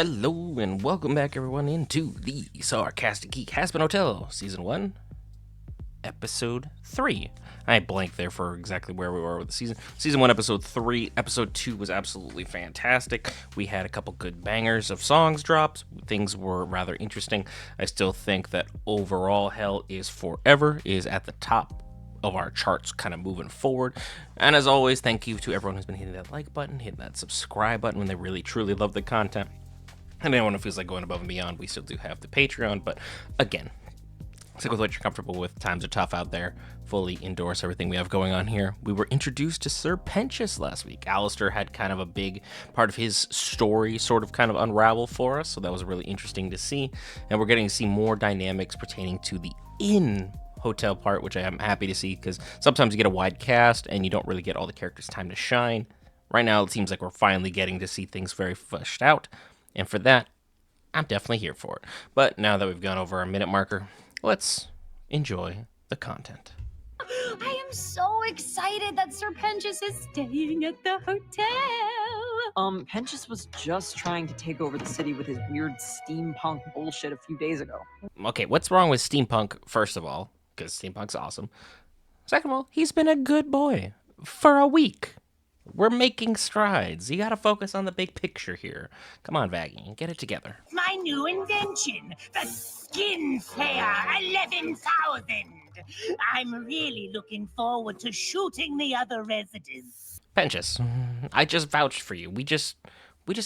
Hello and welcome back everyone into the Sarcastic Geek Hazbin Hotel, Season 1, Episode 3. I blanked there for exactly where we were with the season. Season 1, Episode 3. Episode 2 was absolutely fantastic. We had a couple good bangers of songs dropped. Things were rather interesting. I still think that overall Hell is Forever is at the top of our charts kind of moving forward. And as always, thank you to everyone who's been hitting that like button, hitting that subscribe button when they really truly love the content. And anyone who feels like going above and beyond, we still do have the Patreon. But again, stick with what you're comfortable with. Times are tough out there. Fully endorse everything we have going on here. We were introduced to Sir Pentious last week. Alistair had kind of a big part of his story sort of kind of unravel for us. So that was really interesting to see. And we're getting to see more dynamics pertaining to the inn hotel part, which I am happy to see because sometimes you get a wide cast and you don't really get all the characters time to shine. Right now, it seems like we're finally getting to see things very fleshed out. And for that, I'm definitely here for it. But now that we've gone over our minute marker, let's enjoy the content. I am so excited that Sir Pentious is staying at the hotel. Pentious was just trying to take over the city with his weird steampunk bullshit a few days ago. Okay, what's wrong with steampunk, first of all? Because steampunk's awesome. Second of all, he's been a good boy for a week. We're making strides. You gotta focus on the big picture here. Come on, Vaggy, get it together. My new invention, the Skin Slayer 11,000. I'm really looking forward to shooting the other residents. Pentious, I just vouched for you. We just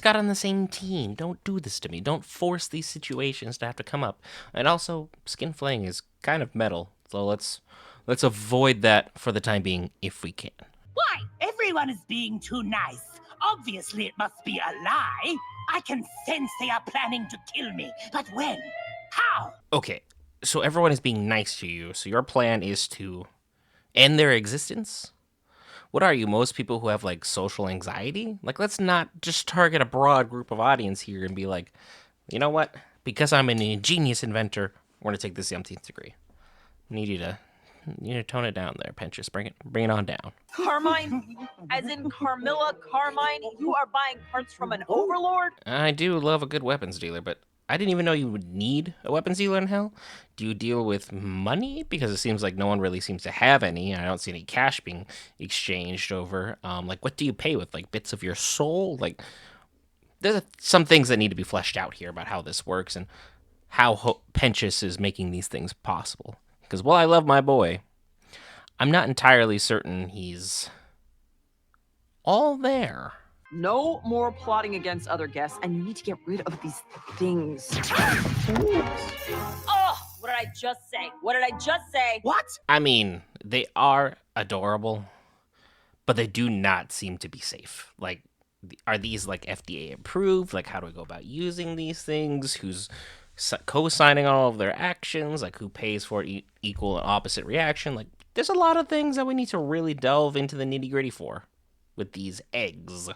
got on the same team. Don't do this to me. Don't force these situations to have to come up. And also, skin flaying is kind of metal, so let's avoid that for the time being if we can. Why? Everyone is being too nice. Obviously, it must be a lie. I can sense they are planning to kill me. But when? How? Okay, so everyone is being nice to you, so your plan is to end their existence? What are you, most people who have, like, social anxiety? Like, let's not just target a broad group of audience here and be like, you know what? Because I'm an ingenious inventor, we're going to take this to the umpteenth degree. Need you to tone it down there, Pentious. Bring it on down. Carmine, as in Carmilla Carmine, you are buying parts from an overlord? I do love a good weapons dealer, but I didn't even know you would need a weapons dealer in Hell. Do you deal with money? Because it seems like no one really seems to have any. I don't see any cash being exchanged over. Like, what do you pay with? Like, bits of your soul? Like, there's some things that need to be fleshed out here about how this works and how Pentious is making these things possible. Because while I love my boy, I'm not entirely certain he's all there. No more plotting against other guests, and you need to get rid of these things. Oh, what did I just say? What did I just say? What? I mean, they are adorable, but they do not seem to be safe. Like, are these, like, FDA approved? Like, how do we go about using these things? Who's co-signing all of their actions? Like, who pays for equal and opposite reaction? Like, there's a lot of things that we need to really delve into the nitty-gritty for with these eggs.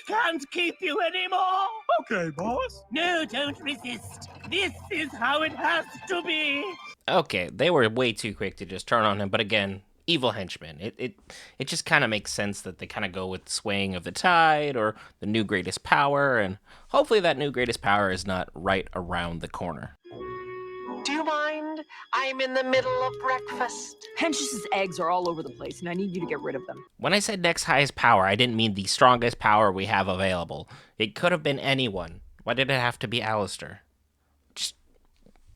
Can't keep you anymore. Okay, boss. No, don't resist. This is how it has to be. Okay, they were way too quick to just turn on him, but again, evil henchmen. It just kind of makes sense that they kind of go with swaying of the tide or the new greatest power, and hopefully that new greatest power is not right around the corner. Do you mind? I'm in the middle of breakfast. Pentious's eggs are all over the place, and I need you to get rid of them. When I said next highest power, I didn't mean the strongest power we have available. It could have been anyone. Why did it have to be Alistair? Just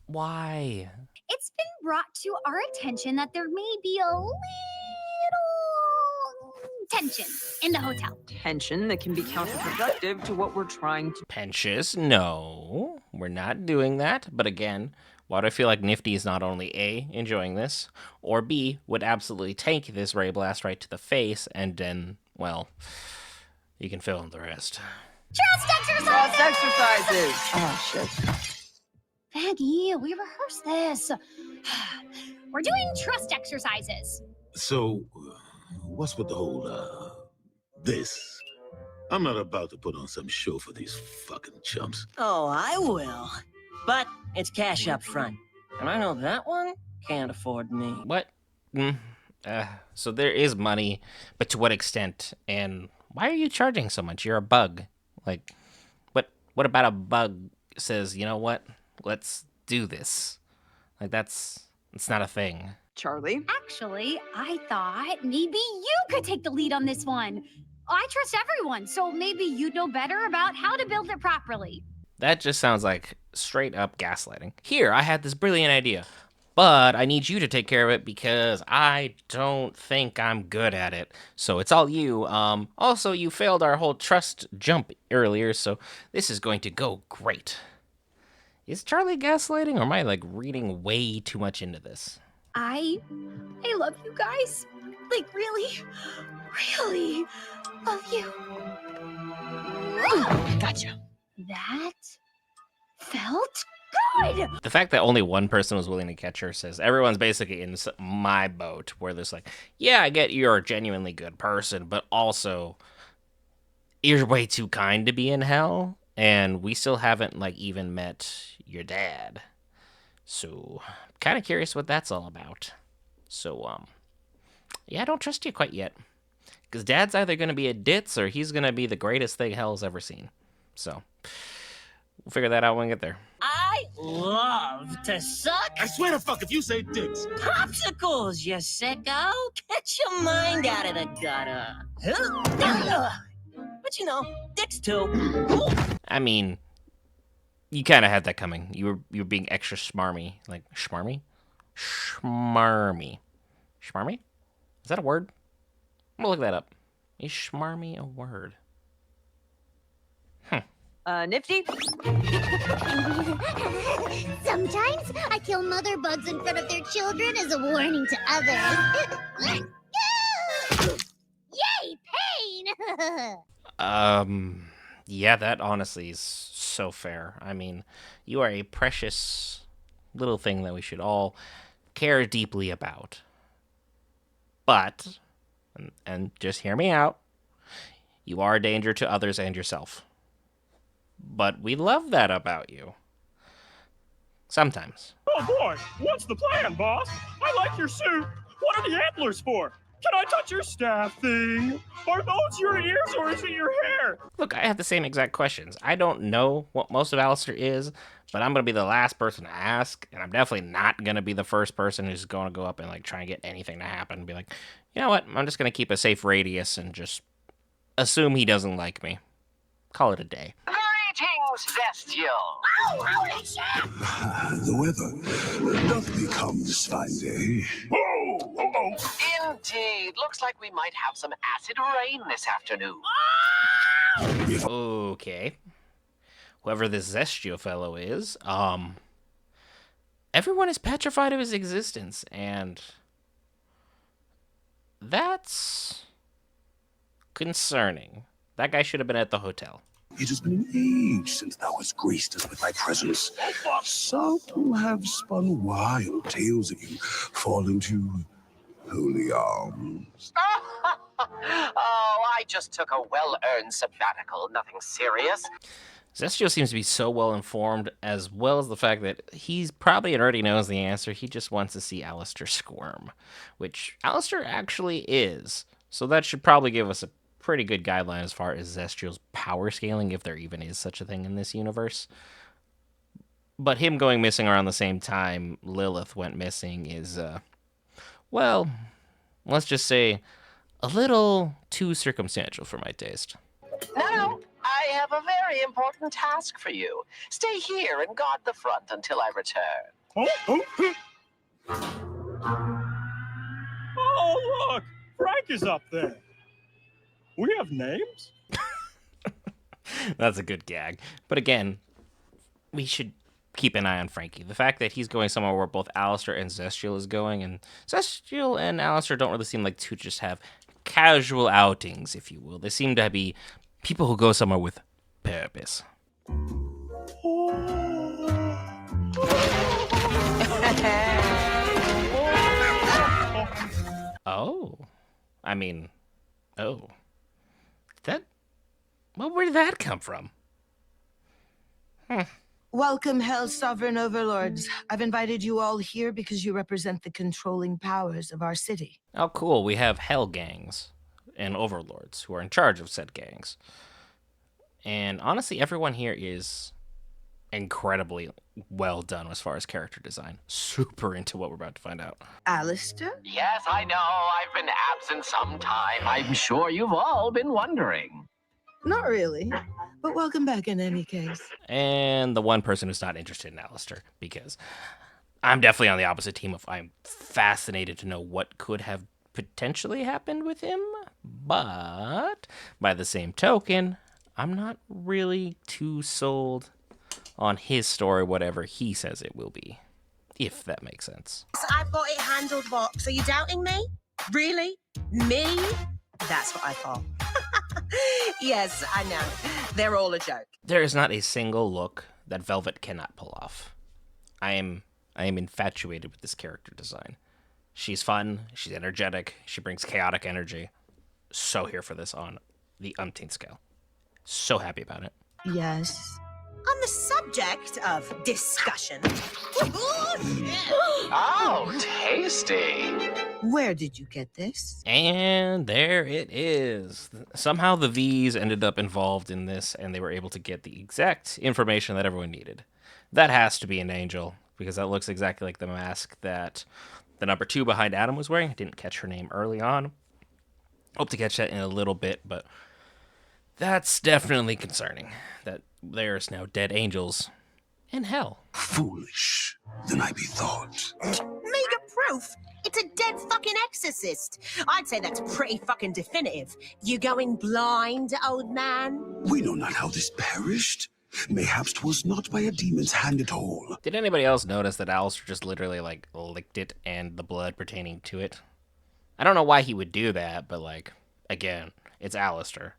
why? It's been brought to our attention that there may be a little tension in the hotel. Tension that can be counterproductive to what we're trying to... Pentious, no. We're not doing that. But again, why do I feel like Nifty is not only A, enjoying this, or B, would absolutely tank this Ray Blast right to the face, and then, well, you can fill in the rest. Trust exercises! exercises! Oh, shit. Maggie, we rehearsed this. We're doing trust exercises. So, what's with the whole, this? I'm not about to put on some show for these fucking chumps. Oh, I will. But it's cash up front. And I know that one can't afford me. What? So there is money, but to what extent? And why are you charging so much? You're a bug. Like, What about a bug says, you know what? Let's do this. Like, it's not a thing. Charlie? Actually, I thought maybe you could take the lead on this one. I trust everyone, so maybe you'd know better about how to build it properly. That just sounds like straight up gaslighting. Here, I had this brilliant idea, but I need you to take care of it because I don't think I'm good at it. So it's all you. Also, you failed our whole trust jump earlier, so this is going to go great. Is Charlie gaslighting, or am I like reading way too much into this? I love you guys. Like, really love you. Gotcha. That felt good. The fact that only one person was willing to catch her says everyone's basically in my boat, where there's like, yeah, I get you're a genuinely good person, but also you're way too kind to be in hell, and we still haven't like even met your dad. So I'm kind of curious what that's all about. So yeah, I don't trust you quite yet, because Dad's either going to be a ditz or he's going to be the greatest thing hell's ever seen. So we'll figure that out when we get there. I love to suck I swear to fuck if you say dicks. popsicles, you sicko. Get your mind out of the gutter. But you know, dicks too. I mean, you kind of had that coming. You were being extra schmarmy. Like, schmarmy? Schmarmy. Schmarmy? Is that a word? I'm gonna look that up. Is schmarmy a word? Nifty? Sometimes I kill mother bugs in front of their children as a warning to others. Yay, pain! Yeah, that honestly is so fair. I mean, you are a precious little thing that we should all care deeply about. But, and just hear me out, you are a danger to others and yourself. But we love that about you. Sometimes. Oh boy, what's the plan, boss? I like your suit. What are the antlers for? Can I touch your staff thing? Are those your ears or is it your hair? Look, I have the same exact questions. I don't know what most of Alistair is, but I'm going to be the last person to ask, and I'm definitely not going to be the first person who's going to go up and like try and get anything to happen and be like, you know what, I'm just going to keep a safe radius and just assume he doesn't like me. Call it a day. Greetings, Vestial. The weather doth become this fine day. Indeed. Looks like we might have some acid rain this afternoon. Okay. Whoever this Zestio fellow is, everyone is petrified of his existence, and that's concerning. That guy should have been at the hotel. It has been an age since thou hast graced us with thy presence. Some have spun wild tales of you, fall into holy arms. Oh, I just took a well-earned sabbatical. Nothing serious. Zestio seems to be so well informed, as well as the fact that he's probably already knows the answer. He just wants to see Alistair squirm, which Alistair actually is. So that should probably give us a pretty good guideline as far as Zestio's power scaling, if there even is such a thing in this universe. But him going missing around the same time Lilith went missing is, well, let's just say a little too circumstantial for my taste. No, I have a very important task for you. Stay here and guard the front until I return. Oh, look! Frank is up there. We have names? That's a good gag. But again, we should keep an eye on Frankie. The fact that he's going somewhere where both Alistair and Zestial is going, and Zestial and Alistair don't really seem like to just have casual outings, if you will. They seem to be people who go somewhere with purpose. Oh. I mean, oh. Where did that come from? Welcome, Hell's sovereign overlords. I've invited you all here because you represent the controlling powers of our city. Oh, cool. We have Hell gangs and overlords who are in charge of said gangs. And honestly, everyone here is incredibly well done as far as character design. Super into what we're about to find out. Alistair? Yes, I know. I've been absent some time. I'm sure you've all been wondering. Not really. But welcome back in any case. And the one person who's not interested in Alistair, because I'm definitely on the opposite team of I'm fascinated to know what could have potentially happened with him, but by the same token, I'm not really too sold on his story, whatever he says it will be, if that makes sense. I've got it handled, Vox. Are you doubting me? Really? Me? That's what I thought. Yes, I know. They're all a joke. There is not a single look that Velvet cannot pull off. I am infatuated with this character design. She's fun, she's energetic, she brings chaotic energy. So here for this on the umpteenth scale. So happy about it. Yes. On the subject of discussion. Oh, tasty. Where did you get this? And there it is. Somehow the V's ended up involved in this, and they were able to get the exact information that everyone needed. That has to be an angel, because that looks exactly like the mask that the number 2 behind Adam was wearing. I didn't catch her name early on. Hope to catch that in a little bit, but that's definitely concerning, that there's now dead angels in hell. Foolish than I bethought. Mega proof. It's a dead fucking exorcist. I'd say that's pretty fucking definitive. You going blind, old man? We know not how this perished. Mayhaps 'twas not by a demon's hand at all. Did anybody else notice that Alistair just literally, like, licked it and the blood pertaining to it? I don't know why he would do that, but, like, again, it's Alistair.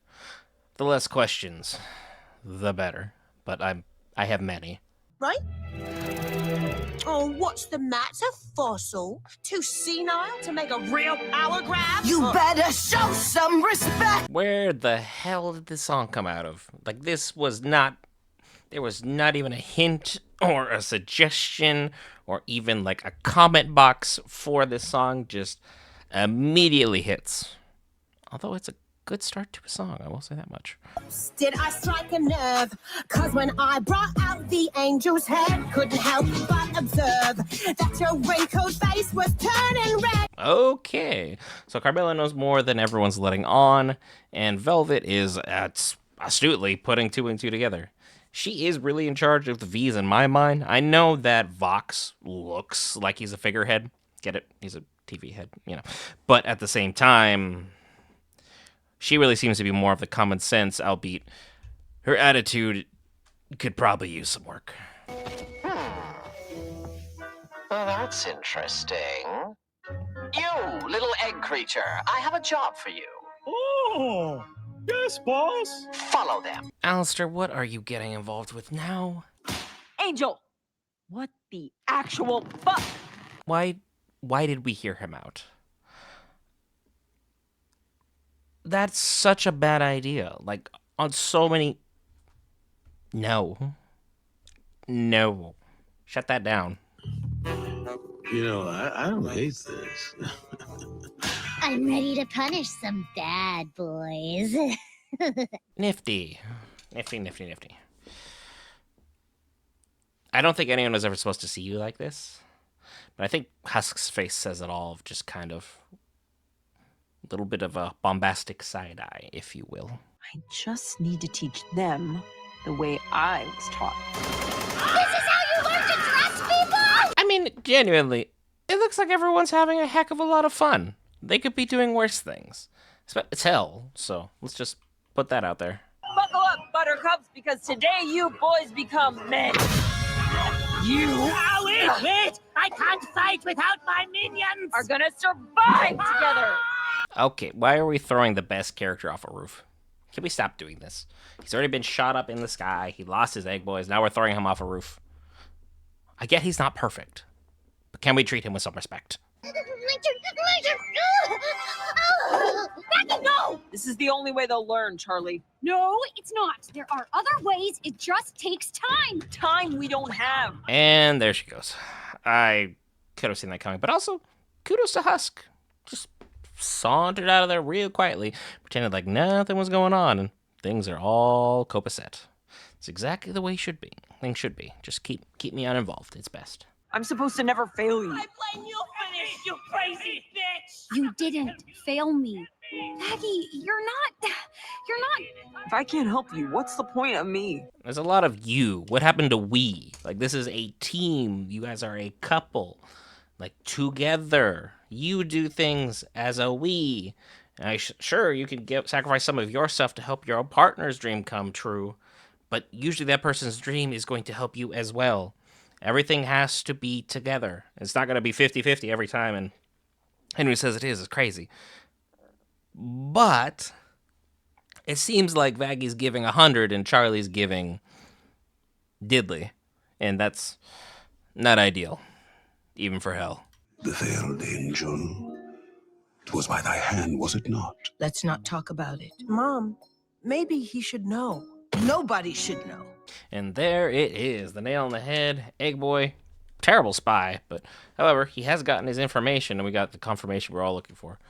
The less questions, the better. But I have many. Right? Oh, what's the matter, fossil? Too senile to make a real power grab? You better show some respect! Where the hell did this song come out of? Like, there was not even a hint or a suggestion or even like a comment box for this song. Just immediately hits. Although it's a good start to a song, I will say that much. Did I strike a nerve? 'Cause when I brought out the angel's head, couldn't help but observe that your wrinkled face was turning red. Okay, so Carmilla knows more than everyone's letting on, and Velvet is astutely putting 2 and 2 together. She is really in charge of the V's in my mind. I know that Vox looks like he's a figurehead. Get it? He's a TV head, you know. But at the same time, she really seems to be more of the common sense, albeit her attitude could probably use some work. Well, that's interesting. You, little egg creature, I have a job for you. Oh, yes, boss. Follow them. Alistair, what are you getting involved with now? Angel! What the actual fuck? Why did we hear him out? That's such a bad idea. Like, on so many... No. Shut that down. You know, I don't hate this. I'm ready to punish some bad boys. Nifty. I don't think anyone was ever supposed to see you like this. But I think Husk's face says it all, of just kind of a little bit of a bombastic side eye, if you will. I just need to teach them the way I was taught. This is how you learn to trust people? I mean, genuinely, it looks like everyone's having a heck of a lot of fun. They could be doing worse things. It's hell, so let's just put that out there. Buckle up, buttercups, because today you boys become men. You Wait! I can't fight without my minions! are gonna survive together. Okay, why are we throwing the best character off a roof? Can we stop doing this? He's already been shot up in the sky. He lost his egg boys. Now we're throwing him off a roof. I get he's not perfect, but can we treat him with some respect? No! This is the only way they'll learn, Charlie. No, it's not. There are other ways. It just takes time. Time we don't have. And there she goes. I could have seen that coming, but also, kudos to Husk. Just sauntered out of there real quietly, pretended like nothing was going on, and things are all copacetic. It's exactly the way it should be. Things should be. Just keep me uninvolved. It's best. I'm supposed to never fail you. I blame you for this, you crazy bitch! You didn't fail me. Maggie, you're not. If I can't help you, what's the point of me? There's a lot of you. What happened to we? Like, this is a team. You guys are a couple. Like, together. You do things as a we. And sure, you can sacrifice some of your stuff to help your partner's dream come true. But usually that person's dream is going to help you as well. Everything has to be together. It's not going to be 50-50 every time, and Henry says it is. It's crazy. But it seems like Vaggie's giving 100 and Charlie's giving diddly. And that's not ideal, even for hell. The veiled angel. 'Twas by thy hand, was it not? Let's not talk about it. Mom, maybe he should know. Nobody should know. And there it is, the nail on the head. Egg Boy, terrible spy, but however, he has gotten his information, and we got the confirmation we're all looking for.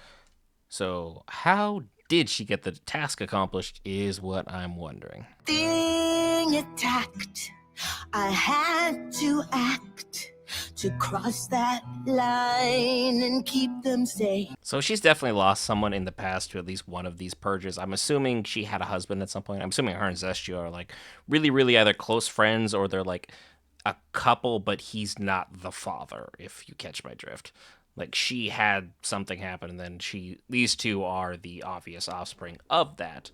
So how did she get the task accomplished is what I'm wondering. Being attacked, I had to act to cross that line and keep them safe. So she's definitely lost someone in the past to at least one of these purges. I'm assuming she had a husband at some point. I'm assuming her and Zestio are like really, really either close friends or they're like a couple, but he's not the father, if you catch my drift. Like, she had something happen, and then these two are the obvious offspring of that.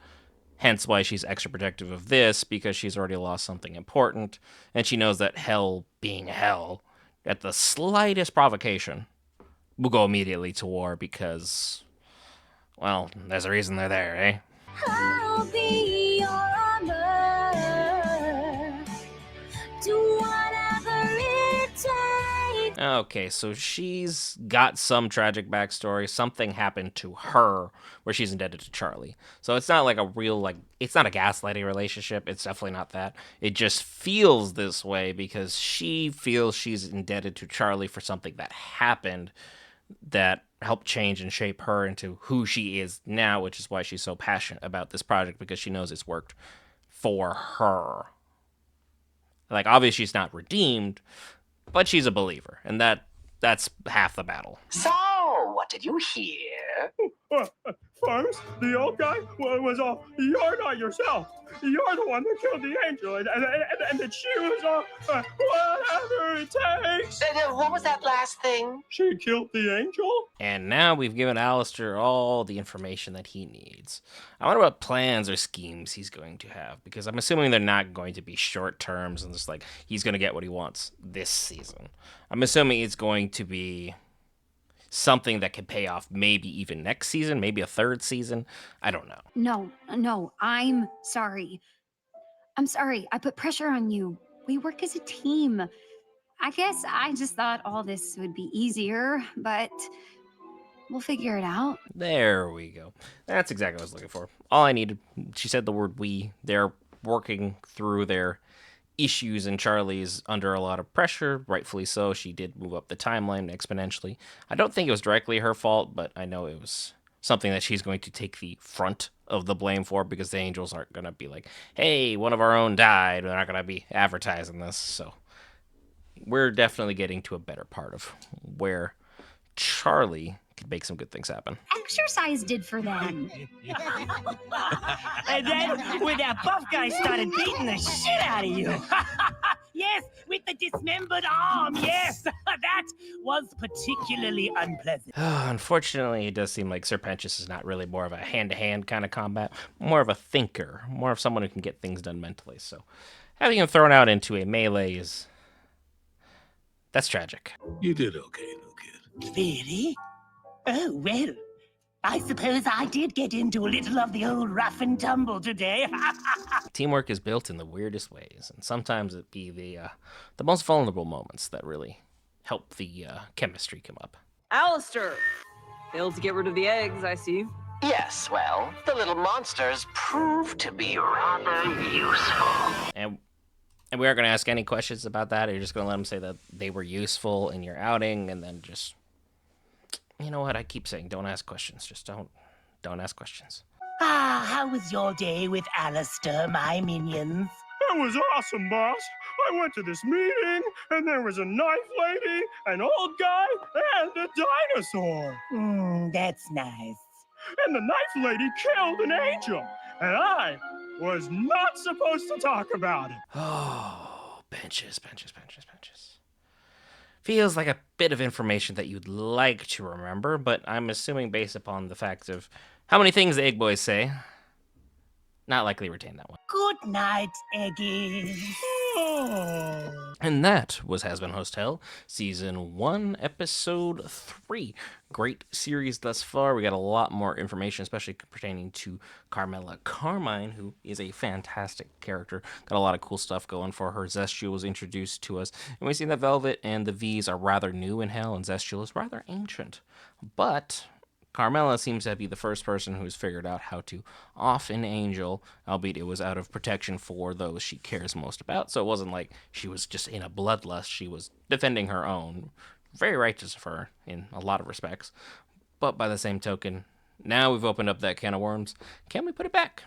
Hence why she's extra protective of this, because she's already lost something important, and she knows that hell being hell, at the slightest provocation, will go immediately to war because, well, there's a reason they're there, eh? I'll be your armor. Do whatever it takes. Okay, so she's got some tragic backstory. Something happened to her where she's indebted to Charlie. So it's not like a real, it's not a gaslighting relationship. It's definitely not that. It just feels this way because she feels she's indebted to Charlie for something that happened that helped change and shape her into who she is now, which is why she's so passionate about this project, because she knows it's worked for her. Like, obviously she's not redeemed, but she's a believer, and that's half the battle. So, what did you hear? First, the old guy was all, "You're not yourself. You're the one that killed the angel," and then she was all, "Whatever it takes." What was that last thing? She killed the angel? And now we've given Alistair all the information that he needs. I wonder what plans or schemes he's going to have, because I'm assuming they're not going to be short terms and just like he's going to get what he wants this season. I'm assuming it's going to be something that could pay off maybe even next season, maybe a third season. I don't know. No, I'm sorry. I'm sorry. I put pressure on you. We work as a team. I guess I just thought all this would be easier, but we'll figure it out. There we go. That's exactly what I was looking for. All I needed. She said the word we. They're working through their issues, and Charlie's under a lot of pressure, rightfully so. She did move up the timeline exponentially. I don't think it was directly her fault, but I know it was something that she's going to take the front of the blame for, because the angels aren't going to be like, hey, one of our own died. They're not going to be advertising this. So we're definitely getting to a better part of where Charlie could make some good things happen. Exercise did for them. And then when that buff guy started beating the shit out of you. Yes, with the dismembered arm, yes. That was particularly unpleasant. Unfortunately, it does seem like Serpentius is not really more of a hand-to-hand kind of combat, more of a thinker, more of someone who can get things done mentally. So having him thrown out into a melee that's tragic. You did okay, little kid. Really? Oh, well, I suppose I did get into a little of the old rough and tumble today. Teamwork is built in the weirdest ways, and sometimes it be the most vulnerable moments that really help the chemistry come up. Alistair! Failed to get rid of the eggs, I see. Yes, well, the little monsters proved to be rather useful. And we aren't going to ask any questions about that. You're just going to let them say that they were useful in your outing, and then just... You know what? I keep saying don't ask questions. Just don't ask questions. Ah, how was your day with Alistair, my minions? That was awesome, boss. I went to this meeting, and there was a knife lady, an old guy, and a dinosaur. That's nice. And the knife lady killed an angel, and I was not supposed to talk about it. Oh, benches. Feels like a bit of information that you'd like to remember, but I'm assuming based upon the facts of how many things the Egg Boys say, not likely to retain that one. Good night, Eggies. And that was Hazbin Hotel, Season 1, Episode 3. Great series thus far. We got a lot more information, especially pertaining to Carmela Carmine, who is a fantastic character. Got a lot of cool stuff going for her. Zestial was introduced to us, and we see that Velvet and the V's are rather new in Hell, and Zestial is rather ancient. But Carmela seems to be the first person who's figured out how to off an angel, albeit it was out of protection for those she cares most about. So it wasn't like she was just in a bloodlust. She was defending her own. Very righteous of her in a lot of respects. But by the same token, now we've opened up that can of worms. Can we put it back?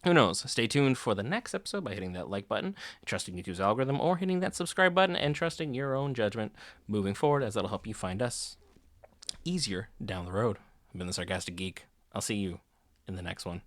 Who knows? Stay tuned for the next episode by hitting that like button, trusting YouTube's algorithm, or hitting that subscribe button and trusting your own judgment moving forward, as that'll help you find us easier down the road. I've been the Sarcastic Geek. I'll see you in the next one.